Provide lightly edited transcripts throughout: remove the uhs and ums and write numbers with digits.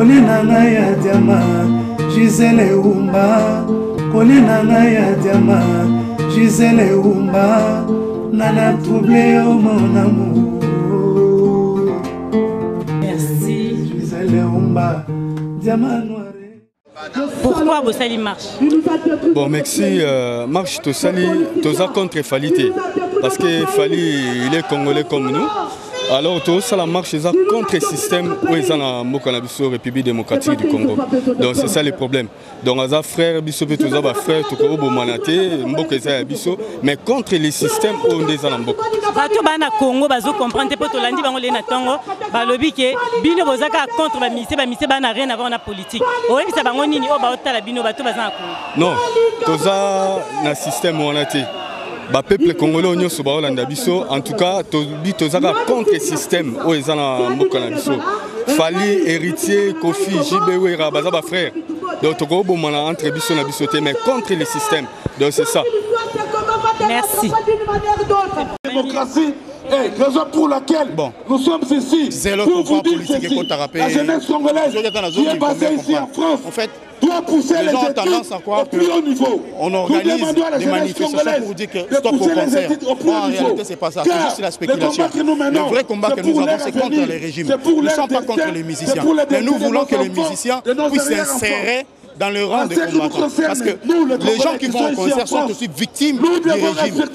Kolinanga ya diama Gisele Umba Kolinanga ya diama Gisele Umba Nana troublé au mon amour. Merci Gisele Umba Diama noir. Pourquoi vous allez marche? Bon, merci. Marche to sali, toza contre Falité. Parce que Fali, il est congolais comme nous. Alors, tout ça, la marche, c'est contre le système où ils sont en République démocratique du Congo. Donc, c'est ça le problème. Donc, les frères, frères, mais contre les systèmes où on est en Mboka. Bato bana Congo bazo comprendre po to landi bango le na tongo balobi ke bino bozaka contre ba mise bana rien avant na politique. Oyebi sa bango nini o ba otala bino bato bazana Congo. Non, toza na système on a été. Ba peuple congolais onyo so ba olanda biso en tout cas tozaka contre le système où ils sont en Mboka na biso. Fali héritier Kofi Jibewe Rabaza ba frère. Donc toko bo mana entre biso na biso mais contre le système. Donc c'est ça. Merci. Démocratie est raison pour laquelle nous sommes ici. C'est le pouvoir politique qui compte à rappeler. La jeunesse congolaise qui est basée ici en France. En fait, doit pousser les gens ont études tendance à croire au plus haut niveau. On organise des manifestations pour dire que stop au cancer. En réalité, c'est pas ça. C'est juste la spéculation. Le vrai combat que nous avons, c'est contre les régimes. Nous ne sommes pas contre les musiciens. Mais nous voulons que les musiciens puissent s'insérer dans le rang des combattants. Parce que les gens qui vont au concert sont aussi victimes du régime.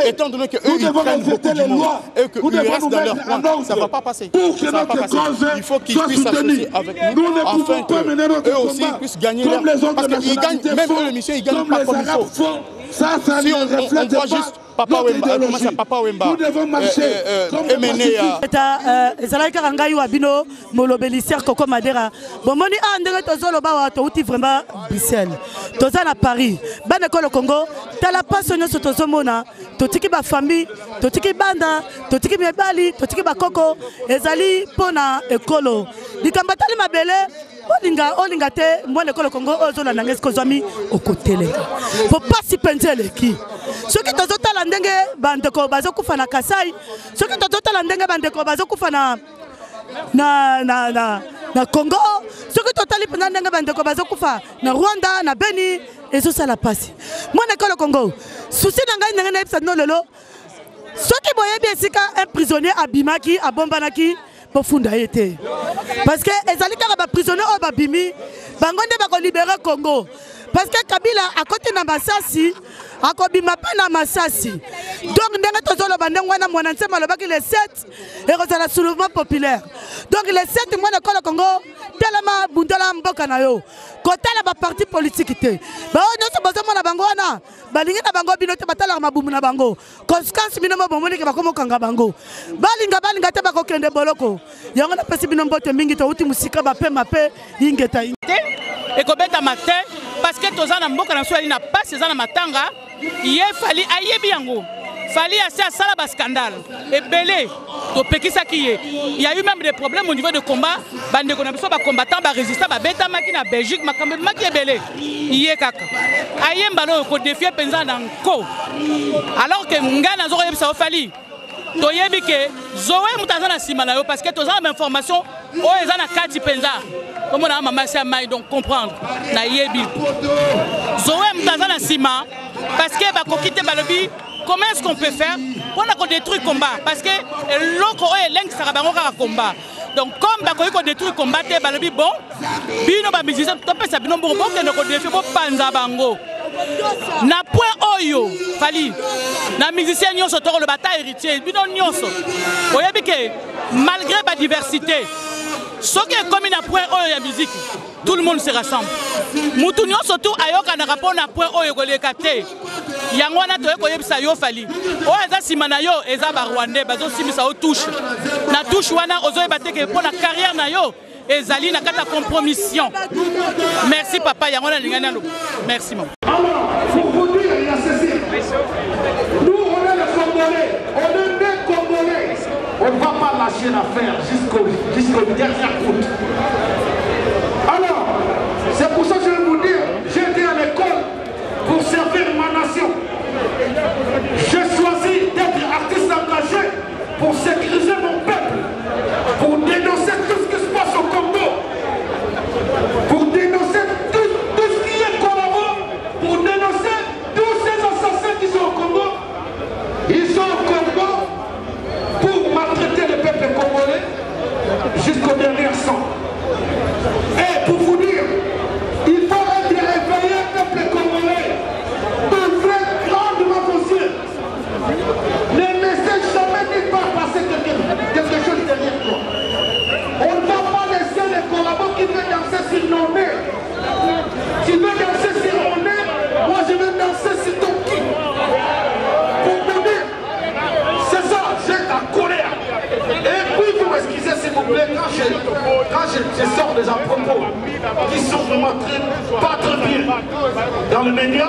Étant donné qu'eux, ils prennent beaucoup du monde et qu'ils restent dans leur coin, ça ne va pas passer. Ça va pas passer. Il faut qu'ils puissent s'associer avec nous afin qu'eux aussi puissent gagner leur... Parce qu'ils gagnent, même eux, les musiciens, ils ne gagnent pas comme il faut. Si on voit juste Papa Wemba, comment ça, Papa Wemba, nous devons marcher Coco Madera. Bon, moni a ndenge tozolo ba to uti vraiment Bruxelles. Toza na Paris. Bana ko le Congo, ta la passion so tozomona, totiki ba famille, totiki banda, totiki mebali, totiki ba koko, ezali pona ekolo. Likambatali mabele Olinga te moi l'école Congo ozola nanges kozami okotele. Faut pas si penser qui. Ce qui tozota la ndenge bandeko bazokufa na Kasai, ce qui tozota la ndenge bandeko bazokufa na Congo, ce qui totali pendant ndenge bandeko bazokufa na Rwanda na Beni et ça ça la passe. Moi l'école Congo, souci nanga ndenge na epsa no lelo. Ce qui boye bien sika un prisonnier à Bimaki à Bombanaki pour funda été. Parce que les alliés prisonniers au Babimi, Bangonde va libérer Congo. Parce que Kabila à côté de Massassi, à côté de Massassi. Donc, nous avons les 7 et le soulèvement populaire. Donc, les 7 mois de Congo, tellement Bundala Mbokanayo. Côté la parti politique. Nous sommes besoin de Bangona. Balinga Bango Binote Batala Mabumuna Bango. Constance Minoma Bomoni Kabakomo Kangabango. Balinga Tabako Kende Boloko. Yangana Pessibinombo Mingi to Uti Musika Bape Mape Ingeta. Et Kobeta Matin, parce que Tozana Mboka n'a pas ces ans à Matanga, il fallait aïe biango. Fallait assez à Salaba scandale. Et belé, il y a eu même des problèmes au niveau de combat. Bande de combattants, résistants, bêta makina Belgique, makambe maki belé. Il est kaka. Aïe mbalo ko défier penza dans ko. Alors que ngana zo yebisa fali. Toyebi ke zoé mutazana simana yo parce que tozana information o ezana kati penza. Comme on a maman c'est maille donc comprendre na yebi. Zoé mutazana sima parce que ba kokite balobi. Comment est-ce qu'on peut faire pour détruire le combat? Parce que l'autre est l'un qui sera combat. Donc comme on détruit le combat, balobi bon, bino ba musicien topé ça bino bon que nous défie pour panza bango. Na point oyo fali na musicien nyonso toro le bataille héritier bino nyonso. Oyebi ke malgré la diversité, ce qui est comme na point oyo ya musique, tout le monde se rassemble. Mutu nyonso tout ayoka na rapport na point oyo kolekate. Yangwana to ko yebisa yo fali o eza simana yo eza ba Rwandais bazo simisa o touche na touche wana ozo ebateke pour la carrière na yo ezali na kata compromission. Merci papa yangwana lingana lo. Merci maman. Alors pour vous dire il y a ceci. Nous on est les Congolais, on est des Congolais. On ne va pas lâcher l'affaire jusqu'au dernier coup. Alors c'est pour ça que je vais vous dire, j'ai été à l'école pour servir ma nation. J'ai choisi d'être artiste engagé pour sécuriser mon peuple, pour dénoncer tout ce qui se passe au Congo. je sors des propos qui sont vraiment pas très bien. Dans le média,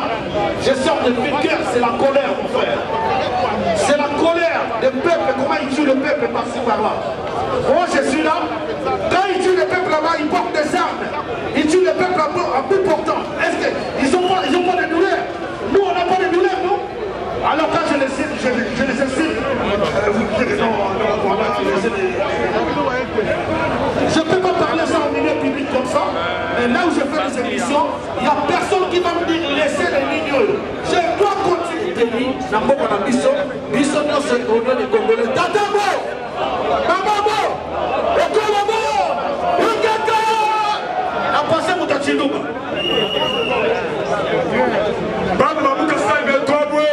je sors de vulgaire, c'est la colère, mon frère. C'est la colère des peuples, comment ils tuent le peuple par-ci par-là. Moi je suis là, quand ils tuent le peuple là-bas, ils portent des armes. Ils tuent le peuple à bout portant. Est-ce qu'ils n'ont pas de douleur? Nous on n'a pas de douleur, non? Alors quand je les cite, je les cite. Je ne peux pas parler ça en milieu public comme ça, mais là où je fais des émissions, il n'y a personne qui va me dire laissez les lignes. Je dois continuer de dire, dans mon biso, biso non c'est au nom des Congolais. Tatamo, Mamamo, Okolabo, Ukaka, a passé mon tachilouba. Bamba Mukasai Beltobwe,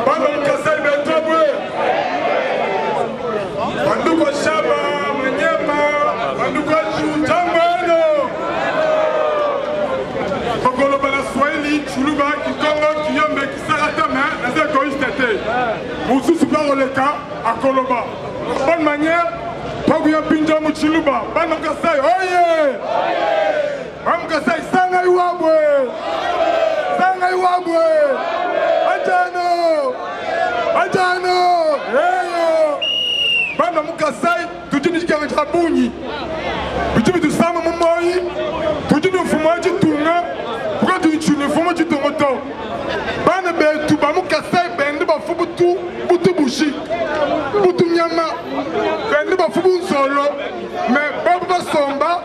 Bamba Mukasai Beltobwe. Wanduko shaba manyema, wanduko chutamano. Kongolo bala Swahili, Chuluba, Kikongo, Kiyombe, Kisaratame, les égoïstes étaient. Moussou Super Oleka, à Koloba. Bonne manière, Paguya Pinja Mouchiluba, Banokasai, oye! Banokasai, Sangai Wabwe! Sangai Wabwe! Adjano! Adjano! Heyo! Bana Mukasai, tuji ni kama chabuni. Bitu tu sama mumoi, tuji ni fumaji tunga, kwa tuji ni fumaji tungoto. Bana be tu ba Mukasai bende ba fubutu, butu bushi, butu nyama, bende ba fubu solo, mais baba somba.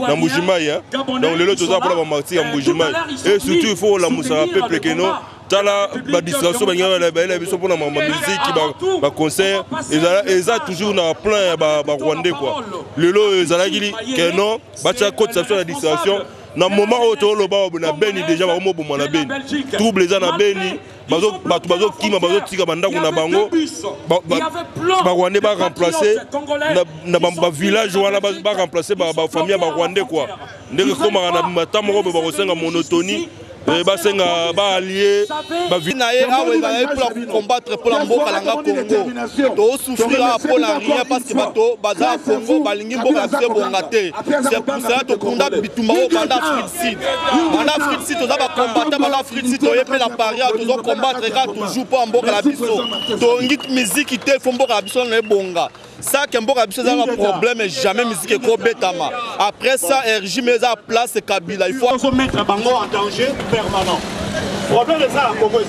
Dans Mbujimaï, donc le lot tout ça pour la martyr en Mbujimaï. Et surtout il faut la moussa peuple que non. Tala la distraction pour la musique, le concert, ils ont toujours plein de Rwandais quoi. Le lot ils ont dit que non, bacha côte ça la distraction. Dans le moment où tu as béni déjà, tout les gens ont béni. Bazo qui m'a bazo tika banda kuna bango ba Rwandais ba remplacer na ba village wana ba remplacer ba famille ba Rwandais quoi. Ndenge comme na matamo ba kosenga monotonie. Basenga ba allié ba vinaye awe pour combattre pour la mboka langa Congo to souffrir pour la rien parce que bato baza Congo balingi mboka se bongate c'est pour ça to kunda bitumba au banda Afrique Sud to za ba combattre banda Afrique Sud to yepe la paria to zo combattre ka toujours pour mboka la biso to ngit musique te fo mboka biso na bonga ça que mboka biso za un problème jamais musique ko betama après ça régime za place Kabila il faut mettre bango en danger permanent. Le problème de ça, à Congo,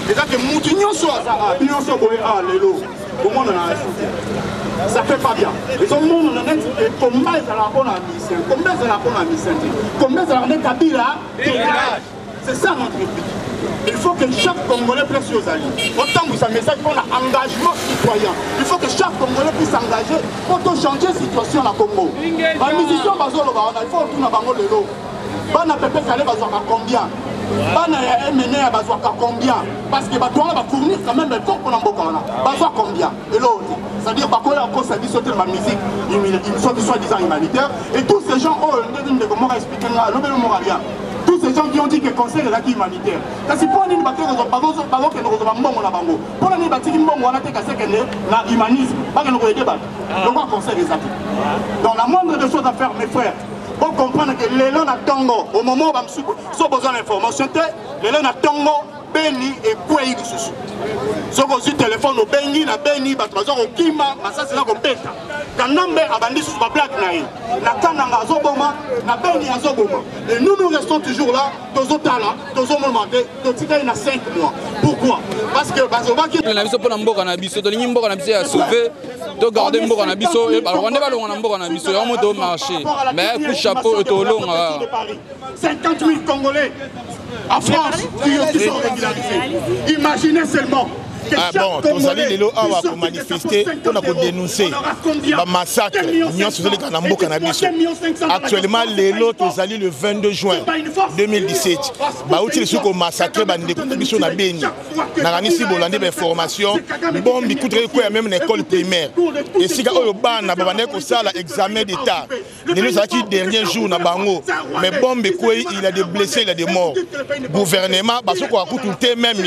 c'est que Moutinho soit à Binonso Boé à Lelo, comment on a insulté. Ça fait pas bien. Et tout le monde on a dit combien ça la bonne mission, combien ça la bonne mission, combien ça la Kabila, c'est ça notre but. Il faut que chaque Congolais puisse aux alliés. Autant que ça message qu'on a engagement citoyen. Il faut que chaque Congolais puisse s'engager pour changer la situation à Congo. La musicien Bazolo, il faut retourner à Bango Lelo. Bana pepe kale bazwaka combien? Bana ya MNE ya bazwaka combien? Parce que bato wana ba fournir quand même effort pour mboka wana. Bazwa combien? Et l'autre, c'est-à-dire bakoya encore ça dit sauter ma musique, ils sont soi-disant humanitaires et tous ces gens de comment expliquer là, le bel moralien. Tous ces gens qui ont dit que le conseil est l'acquis humanitaire. Parce que pour nous battre que nous avons mbongo na bango. Pour nous battre mbongo wana te kase que na humanisme, pas que nous débat. Donc conseil est acquis. Donc la moindre des choses à faire mes frères. Pour comprendre que les gens à Tongo, au moment où ils ont besoin d'informations, les gens à Tongo, Beni et Koué du Soussou. Si vous avez un téléphone au Beni, na Beni, au Kima, ça c'est là qu'on pète. Quand Nambe a bandit sur ma blague, na Kananga a Zoboma, na Beni a Zoboma. Et nous restons toujours là, dans nos talents, dans nos moments, dans nos 5 mois. Pourquoi? Parce que Bazoba qui. La mission pour Namboka na biso, de l'Imboka na biso a sauvé. To garder Mboka na biso et on est pas loin na Mboka na biso on monte au marché mais coup chapeau to long 50 000 Congolais en France qui sont régularisés. Imaginez seulement. Ah bon, tous allez les lots pour manifester, on a dénoncé le massacre. Actuellement, les lots, tous allez le 22 juin 2017. Bah, où ils sont massacrés, bah, des contributions à Béni. N'a rien si bollandé des formations. Bon, il coûterait quoi même une école primaire. Et si on a un examen d'état, les lots qui dernier jour na bango. Mais bon, il a des blessés, il a des morts. Gouvernement, parce qu'on a coûté même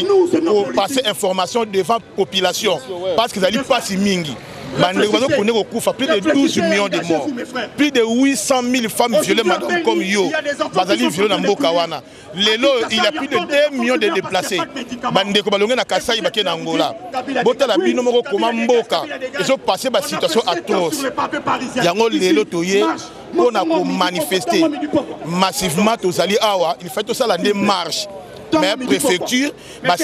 pour passer information devant la population parce qu'ils n'allaient pas si mingi. Plus de 12 millions de morts, plus de 800 000 femmes violées, madame, comme yo. Bazali violées dans Mbokawana. Lelo, il y a plus de 2 millions de déplacés. Bandeko balonge na Kasai bake na Angola. Bota la bino moko koma Mboka. Ils ont passé par situation atroce. Yango lelo toye on a manifesté massivement aux alliés awa. Il fait tout ça la démarche. Mais la préfecture va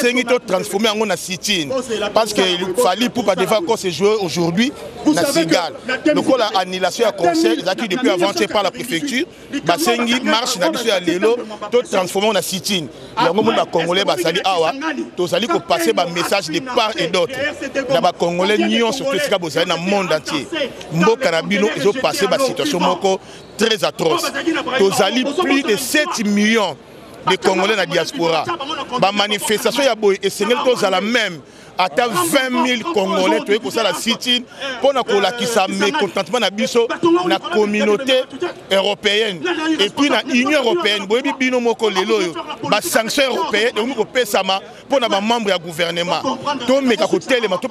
transformer en un sit-in. Parce qu'il fallait pour pas devoir encore se jouer aujourd'hui dans Sénégal. Donc la annulation à conseil, depuis avancé par la préfecture, va marche à l'élo, tout transformer en un sit-in. Les Congolais va salir awa, tous allez passer un message de part et d'autre. Les Congolais nions surtout ce qu'il y a dans le monde entier. Mboka Nabino, ils ont passé une situation très atroce. Tous allez plus de 7 millions de Congolais dans la diaspora. La manifestation et c'est la même. À 20 000 Congolais, tu es la sit-in pour la mécontentement dans la communauté européenne et puis dans l'Union européenne. Les sanctions européennes pour les membres du gouvernement. Donc, il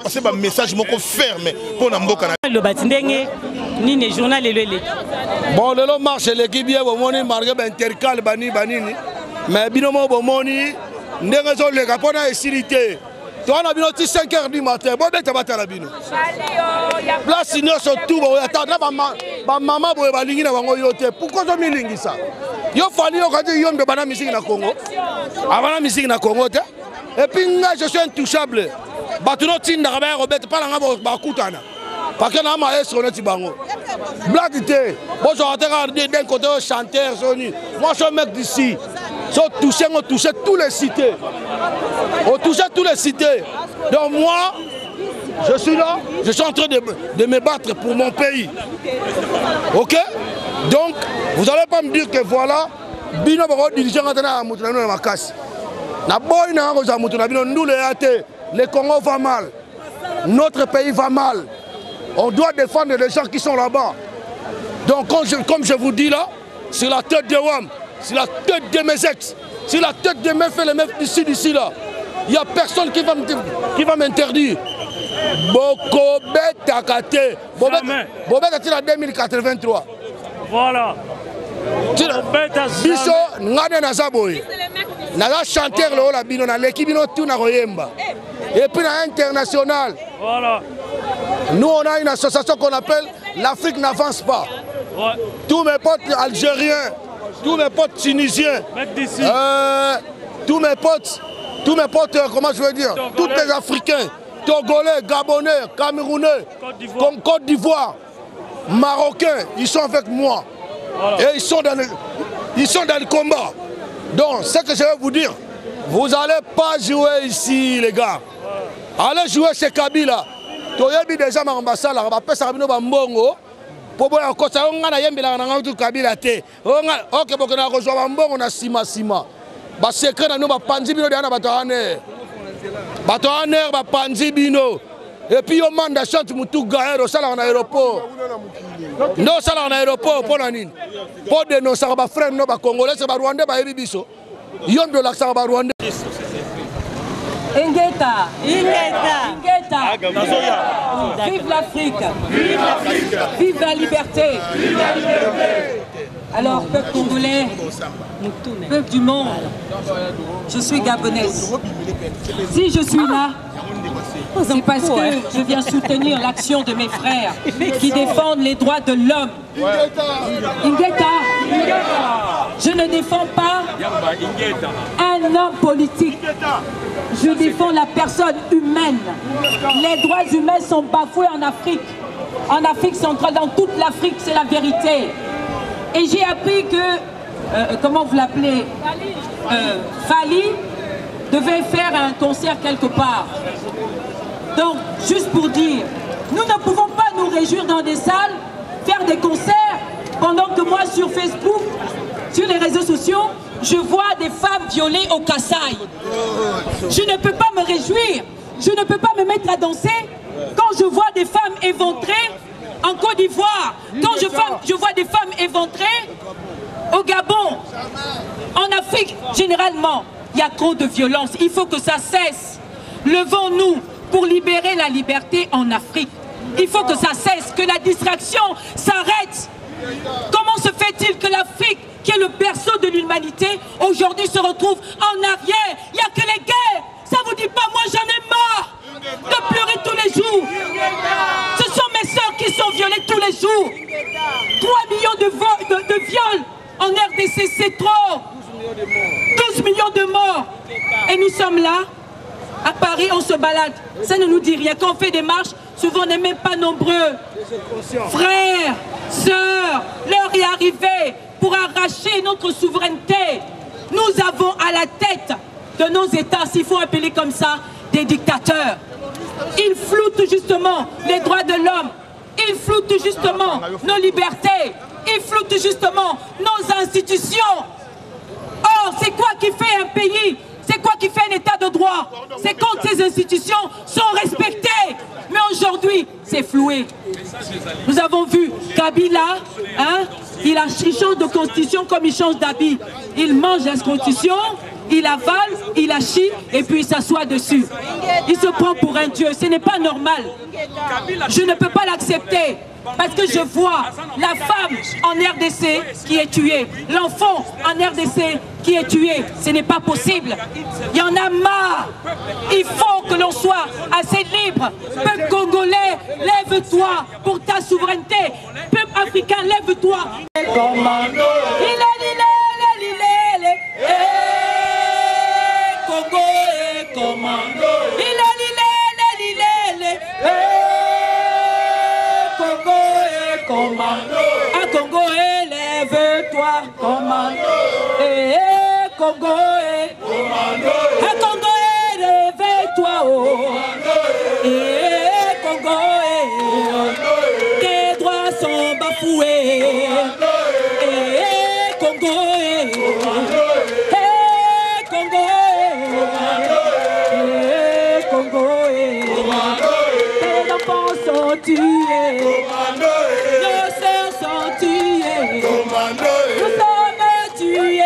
passer un message ferme pour les membres. Le journal bon, le marche l'équipe bien, intercal banini. Mais binomo bomoni ndengezo le kapona esilité toi na bino ti 5h du matin bo beta batala bino place no so tout bo attendre ba mama boye balingi na bango yote pourquoi zo milingi ça yo fali yo kati yo mbe bana musique na Congo avant la musique na Congo te et puis nga je suis intouchable batuno tinda ba Robert pas nga ba kutana parce que na maestro na ti bango blague te bo so ataka d'un côté chanteur soni moi je suis un mec d'ici. On touchait tous les cités. On touchait tous les cités. Donc moi, je suis là, je suis en train de me battre pour mon pays. Ok? Donc, vous n'allez pas me dire que voilà, Bino Baro dirigeant à Moutouna na Makasi. Na boy na Rosa Moutouna Bino nous le Congo va mal. Notre pays va mal. On doit défendre les gens qui sont là-bas. Donc comme je vous dis là, c'est la tête de WAM. C'est la tête de mes ex, c'est la tête de mes faits, les mecs d'ici là. Il n'y a personne qui va m'interdire. Boko Betakate. Bobet a 2083. Voilà. Biso, Nade Nazaboy. Naga chanteur le la bino, l'équipe bino tout na royemba. Et puis na international. Voilà. Nous on a une association qu'on appelle l'Afrique n'avance pas. Ouais. Tous mes potes algériens. Tous mes potes tunisiens, tous mes potes, comment je veux dire, tous les Africains, Togolais, Gabonais, Camerounais, Côte d'Ivoire, Marocains, ils sont avec moi. Voilà. Et ils sont dans le combat. Donc, ce que je veux vous dire, vous n'allez pas jouer ici, les gars. Allez jouer chez Kabila. Tu as déjà ma ambassade, on va faire ça Mbongo. Pour boire encore ça, on a yembela na ngautu Kabila te. Ok pour que na rejoindre mbongo na sima. Ba secret na no ba panzi bino de na bato aner. Bato aner ba panzi bino. Et puis on manda chante mutu gaero sala en aéroport. Non sala en aéroport pour nani. Pour dénoncer ba frère no ba congolais ba rwandais ba yebi biso. Yom de l'accent ba rwandais. Ingeta. Vive l'Afrique. Vive la liberté. Alors, peuple congolais, peuple du monde, je suis gabonaise. Si je suis là, c'est parce que je viens soutenir l'action de mes frères qui défendent les droits de l'homme. Ingeta, je ne défends pas un homme politique. Je défends la personne humaine. Les droits humains sont bafoués en Afrique centrale, dans toute l'Afrique, c'est la vérité. Et j'ai appris que, comment vous l'appelez, Fali devait faire un concert quelque part. Donc, juste pour dire, nous ne pouvons pas nous réjouir dans des salles, faire des concerts, pendant que moi sur Facebook, sur les réseaux sociaux, je vois des femmes violées au Kasaï. Je ne peux pas me réjouir, je ne peux pas me mettre à danser quand je vois des femmes éventrées en Côte d'Ivoire, quand je vois des femmes éventrées au Gabon, en Afrique, généralement, il y a trop de violence. Il faut que ça cesse. Levons-nous pour libérer la liberté en Afrique. Il faut que ça cesse, que la distraction s'arrête. Comment se fait-il que l'Afrique, qui est le berceau de l'humanité, aujourd'hui se retrouve en arrière? Il n'y a que les guerres. Ça vous dit pas, moi j'en ai marre de pleurer tous les jours. Ce sont mes sœurs qui sont violées tous les jours. 3 millions de viols en RDC, c'est trop. 12 millions de morts. Et nous sommes là, à Paris, on se balade. Ça ne nous dit rien. Quand on fait des marches, souvent on n'est même pas nombreux. Frères, sœurs, l'heure est arrivée pour arracher notre souveraineté. Nous avons à la tête de nos États, s'il faut appeler comme ça, des dictateurs. Ils floutent justement les droits de l'homme. Ils floutent justement nos libertés. Ils floutent justement nos institutions. Or, c'est quoi qui fait un pays? C'est quoi qui fait un état de droit? C'est quand ces institutions sont respectées. Mais aujourd'hui, c'est floué. Nous avons vu Kabila, hein, il change de constitution comme il change d'habit. Il mange la constitution, il avale, il la chie et puis il s'assoit dessus. Il se prend pour un dieu. Ce n'est pas normal. Je ne peux pas l'accepter. Parce que je vois la femme en RDC qui est tuée, l'enfant en RDC qui est tué. Ce n'est pas possible. Il y en a marre. Il faut que l'on soit assez libre. Peuple congolais, lève-toi pour ta souveraineté. Peuple africain, lève-toi. Commando. Congo et commando. Commando, à Congo, élève-toi, commando, Congo, commando, à Congo, élève-toi, Congo, tes droits sont bafoués, Congo, Congo, Congo, tes enfants sont tués. Nous sommes tués,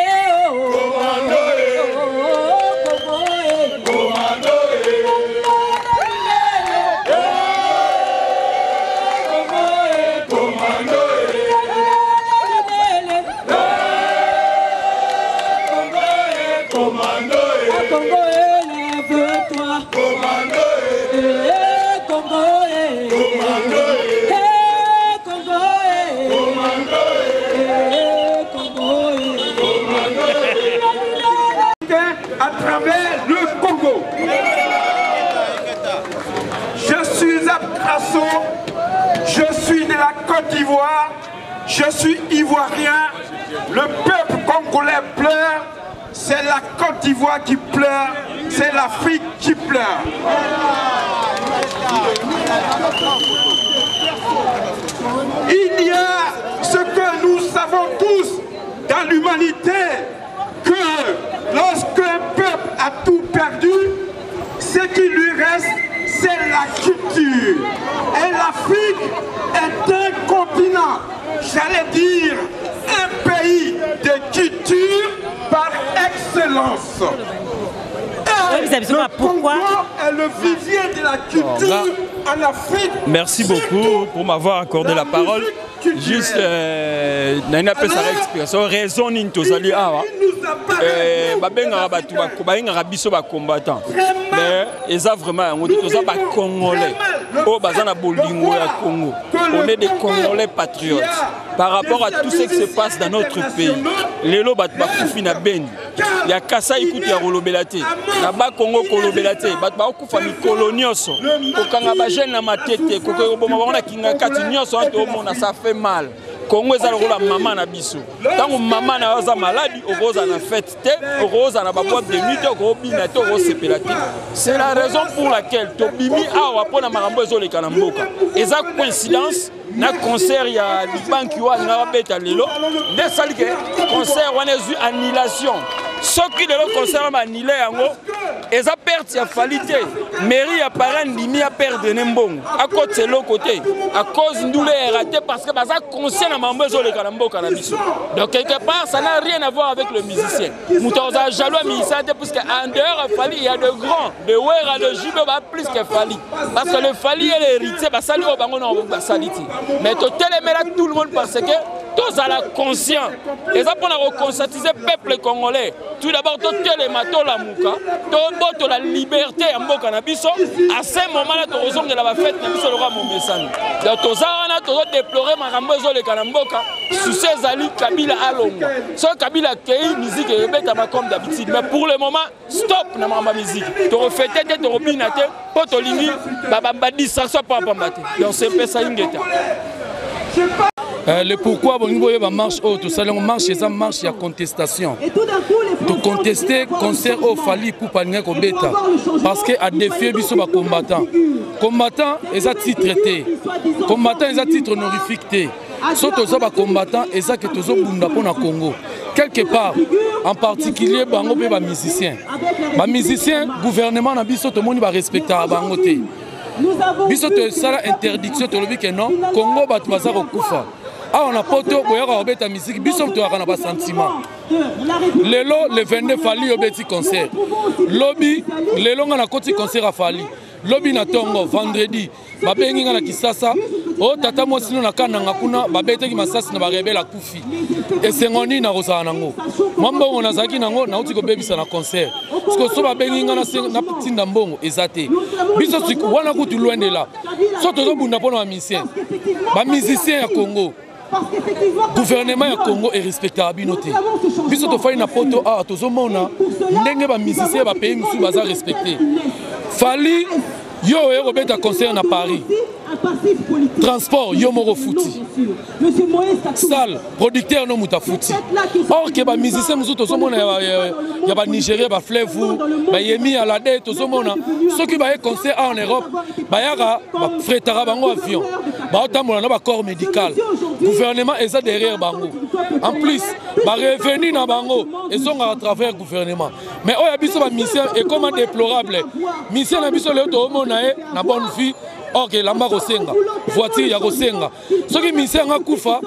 à travers le Congo. Je suis Abkrasso, je suis de la Côte d'Ivoire, je suis ivoirien, le peuple congolais pleure, c'est la Côte d'Ivoire qui pleure, c'est l'Afrique qui pleure. Il y a ce que nous savons tous dans l'humanité, que lorsqu'un peuple a tout perdu, ce qui lui reste, c'est la culture. Et l'Afrique est un continent, j'allais dire, un pays de culture par excellence. Pourquoi est le vivier de la culture en Afrique. Merci beaucoup pour m'avoir accordé la parole. Juste, une explication. Raison ni tozali awa. Babenga batu babenga biso ba combattant. Mais eza vraiment on dit toza ba congolais. Oh bazana bolingo ya Congo. On est des Congolais patriotes. Par rapport à tout ce qui se passe dans notre pays. Lelo batu bakufi na Beni. Ya kasa ikuti ya kolobelate. Na ba Congo kolobelate. Batu bakufa mikolo nyonso. Kokanga ba jeune na matete, kokoko boma bana kinga kati nyonso anto mona ça fait mal. Congo eza lokola maman na biso. Tango maman na oza maladi, okoza na fête te, okoza na ba boîte de nuit, okobina te, okosepelate. C'est la raison pour laquelle tobimi awa pona makambo ezoleka na mboka. Eza coïncidence na concert ya Libanki wa na beta lelo, ne salike concert wana ezu annulation. soki lelo concert banile yango eza perte ya Fally te mairie ya parrain ndimi ya perdre ne mbongo akoti eloko te à cause ndule raté parce que baza conscient na mambo ezoleka na mboka na biso. Donc quelque part ça n'a rien à voir avec le musicien. Moutoza jaloux musicien parce que en dehors Fally il y a de grands de Wera de Jibe plus que Fally parce que le Fally est l'héritier basali au bango na basaliti. Mais to télémera tout le monde parce que tous à la conscience. Et ça pour conscientiser le peuple congolais. Tout d'abord, tout le matin la mouka, tout la liberté en mboka na biso. À ce moment-là, tu raison de la fête na biso le roi Mombesani. Donc tous ça, tu déplorer ma rambozo le kanamboka. Sous ces ali Kabila alonga. So Kabila kei musique et bête à comme d'habitude. Mais pour le moment, stop na ma musique. Tu refais tête, tu robinate, poto lini, babamba distraction pas pambate. Donc c'est pas ça ingeta. Le pourquoi bon niveau va marche autre ça marche c'est ça marche il y a contestation de contester concert au Fally pour pas ko beta parce que a défier biso ba combattant et ça titre traité combattant et ça titre honorifique té surtout ça ba combattant et ça que tozo bunda pour na Congo quelque part en particulier bango pe ba musicien gouvernement na biso to moni ba respecter bango té biso to sala interdiction to lobi que non Congo ba to baza ko kufa. Ah, on a porté au boyard à Obeta musique, bisous tu as un sentiment. Lelo, le 22 Fally au petit concert. Lobby, lelo on a côté concert à Fally. Lobby na tongo vendredi. Babengi na Kisasa. Oh tata moi sinon na kananga kuna babete ki masasi na barebe la kufi. Et c'est ngoni na rosa nango. Mambo on a zaki nango na uti ko bebisa na concert. Parce que so babengi na tinda mbongo ezate. Biso siku wana kutu loin de là. So tozo bunda pona musicien. Ba musicien ya Congo. Gouvernement ya Congo est respectable noté. Biso to fay na poto a tozomona ndenge ba musicien ba pays musu baza respecté. Fally yo Robert concert na Paris. Transport yo moro fouti. Salle producteur no muta fouti. Or que ba musicien musu tozomona ya ba Nigeria ba Flevu ba Yemi Alade tozomona ceux qui ba concert en Europe ba yaka ba fretara bango avion. Ba otambola na ba corps médical. Gouvernement est ça derrière bango. En plus, ba revenu na bango et sont à travers gouvernement. Mais oh yabiso ba mission est comment déplorable. Mission na biso le to mona na bonne vie. Ok, lamba rosenga, voiture ya rosenga. Ce qui mission nga kufa,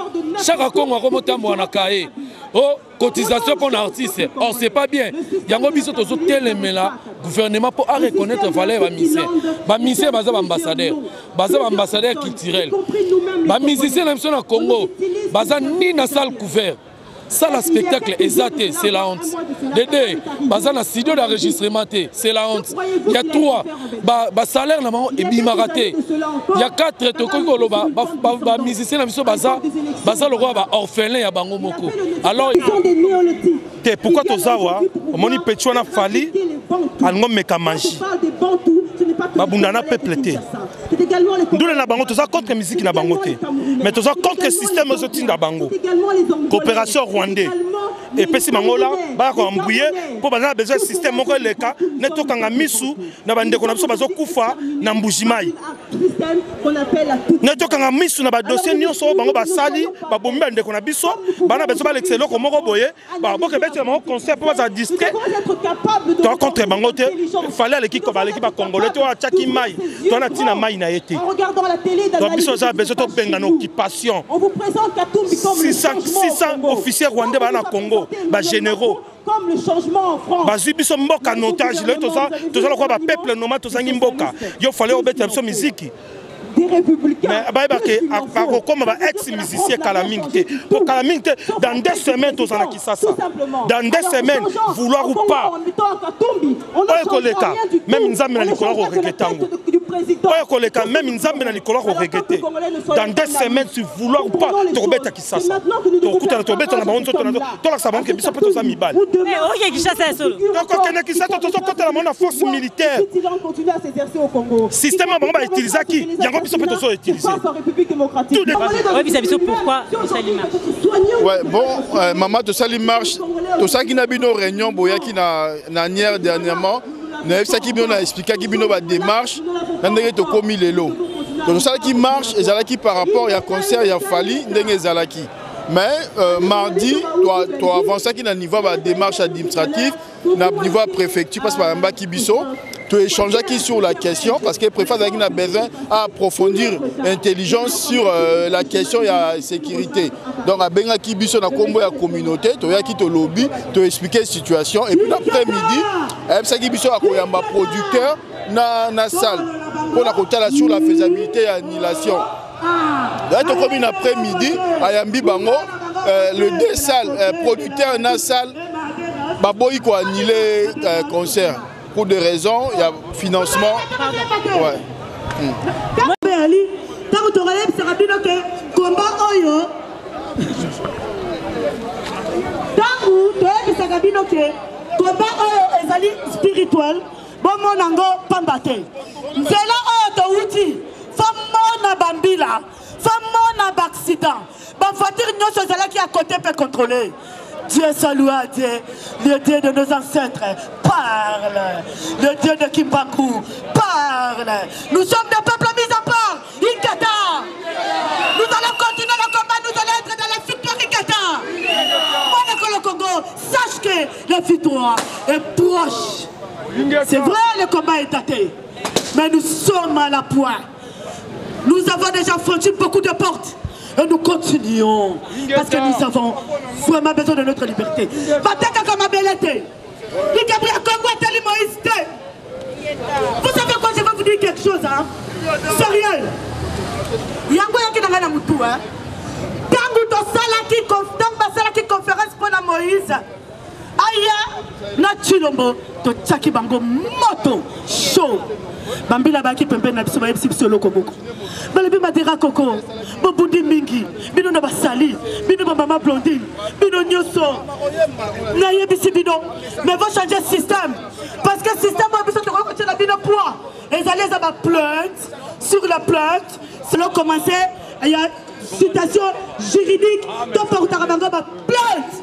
chaque Congo akomotambo na kae. Oh, cotisation pour l'artiste. Or c'est pas bien. Yango biso tozo telemela gouvernement pour reconnaître valeur ba mission. Ba mission baza ambassadeur. Baza ambassadeur culturel. Ba musicien na biso na Congo, baza ni na salle couvert. Ça, le spectacle exact, c'est la honte. Dédé, baza na studio d'enregistrement, c'est la honte. Il y a 3, salaire est bimaraté. Il y a 4 tokolo ba musicien na biso baza le roi ba orphelin ya bango moko. Alors pourquoi tozawa moni petcho na Fally alngo meka magie. Babundana peuple te. Ndule na bango toza contre musique na bango te. Mais toza contre système zotinda bango. Coopération rwandais. Et puis si bango là ba ko embrouiller pour bana besoin système moko leka neto kanga misu na bande ko na biso bazo kufa na mbujimai. Neto kanga misu na ba dossier nyonso bango ba sali ba bombi bande ko na biso bana besoin ba l'excellent ko moko boye ba boke beti mo concert pour ba distrait. Toi contre bango te fallait l'équipe ko ba l'équipe congolais to a chaki mai to na tina mai na été. En regardant la télé dans la biso za besoin to benga na occupation. On vous présente Katumbi comme 600 officiers rwandais ba na Congo, ba généraux. Comme le changement en France. Bazi biso mboka en otage, là tout ça quoi ba peuple nomade to sangi mboka. Yo fallait obéir biso musique. Des républicains. Mais comme ex-musicien Kalamingte. Pour Kalamingte, dans 2 semaines, tous en Kisasa. Dans 2 semaines, vouloir ou pas. Même Nzambe na Nicolas au regrettango. Même Nzambe na Nicolas au regretté. Dans 2 semaines, si vouloir ou pas, tu rebelles à Kisasa. Tu rebelles à Bango, tu la savon que Bissop peut aux bal. Ok, Kisasa solo. Donc, quand on Kisasa, tu as contre la force militaire. Continuer à s'exercer au Congo. Système à utiliser qui? Pourquoi ouais, bon, maman, tout ça, il marche. Tout ça qui n'a pas une réunion, qui n'a nière dernièrement. Ça qui a expliqué qui a une démarche. Dans les commis les lots. Tout ça qui marche, et qui par rapport à concert, il y a Fally, il y a Mais mardi, tu as avancé qui na niveau de démarche administrative, na niveau de préfecture, parce que par exemple, Kibiso, tu échanges qui sur la question, parce que préfet a besoin d'approfondir l'intelligence sur la question de la sécurité. Donc, à Benga Kibiso, na combo la communauté, tu as qui te lobby, tu expliquer la situation, et puis l'après-midi, Kibiso a un producteur dans la salle pour la côté sur la faisabilité et l'annulation. Comme une après-midi, à Yambi Bango, le deux salles, producteur dans la salle, Baboy a annulé le concert. Pour des raisons, il y a financement. Ouais. Spirituel, bon monango pambate. Nzela oto uti, famona bambila, famona accident. Ba voiture nyoso zala qui à côté peut contrôler. Dieu salue à Dieu, le Dieu de nos ancêtres, parle. Le Dieu de Kimbaku, parle. Nous sommes des peuples mis à part, Inkata. Nous allons continuer le combat, nous allons être dans la victoire Inkata. Mon le Congo, sache que la victoire est proche. C'est vrai, le combat est daté, mais nous sommes à la pointe. Nous avons déjà franchi beaucoup de portes. Et nous continuons, parce que nous avons vraiment besoin de notre liberté. Vous savez quoi, je vais vous dire quelque chose, hein? Sérieux. Il y a un qui n'a rien à moutou, hein? Quand nous avons fait conférence pour la Moïse, Aya, na Chilombo, to Tchaki Bango, moto, chaud. Bambila baki pempe na biso ba yebisi biso loko moko. Balebi madera koko, bobundi mingi, bino na basali, bino ba mama blondine, bino nyoso. Na yebisi bino, mais va changer le système parce que le système va biso to ko na bino poids. Les allez à ma plainte, sur la plainte, c'est là commencer, il y a citation juridique, donc pour Tarabango ma plainte.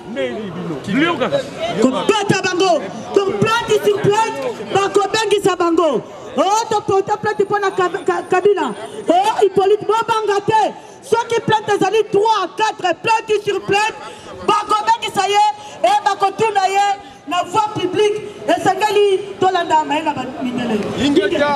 Complète bango, donc plainte sur plainte, bango bengi sa bango. Oh, tu portes plainte pour la Kabila. Oh, Hippolyte Mobangate. Ceux qui plantent des années 3 à 4 plaintes sur plainte, Bakobe qui ça y est, et Bakotouna y est, la voie publique, et ça gali, Tolanda, mais la minele. Ingeta.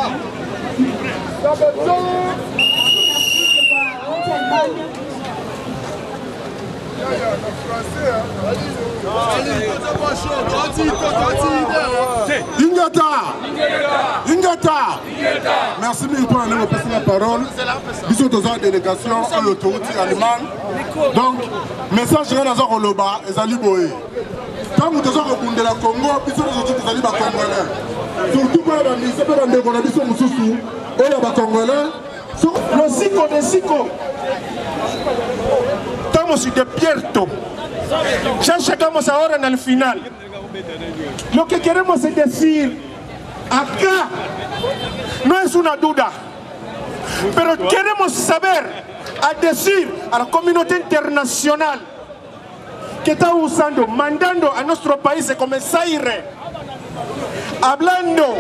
Ingata. Merci mille pour nous passer la parole. Bisous aux autres délégations à l'autorité allemande. Donc, message dans un roloba et Zali Boé. Quand vous êtes au de la Congo, bisous aux autres Zali Congolais. Surtout pour la mission de la Congo, Moussou, et la Congolais. Le Sico de Sico. Estamos de Pierto. Ya llegamos ahora en el final. Lo que queremos es decir, acá no es una duda, pero queremos saber, a decir a la comunidad internacional que está usando, mandando a nuestro país como Zaire, hablando,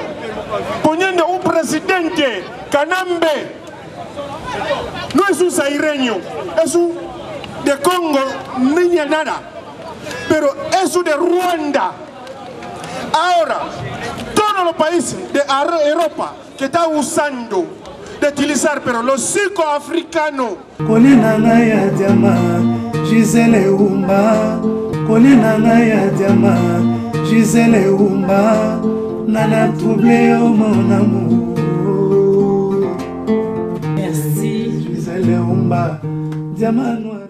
poniendo un presidente, Kanambe, no es un zaireño, es un de Congo, niña nada, pero es de Ruanda. Ahora, todos los países de Europa que están usando de utilizar, pero los psicoafricanos. Kolina ya diama, Gisele Umba. Kolina ya diama, Gisele Umba. Nana troublé au mon amour. Merci. Gisele Umba, diama noir.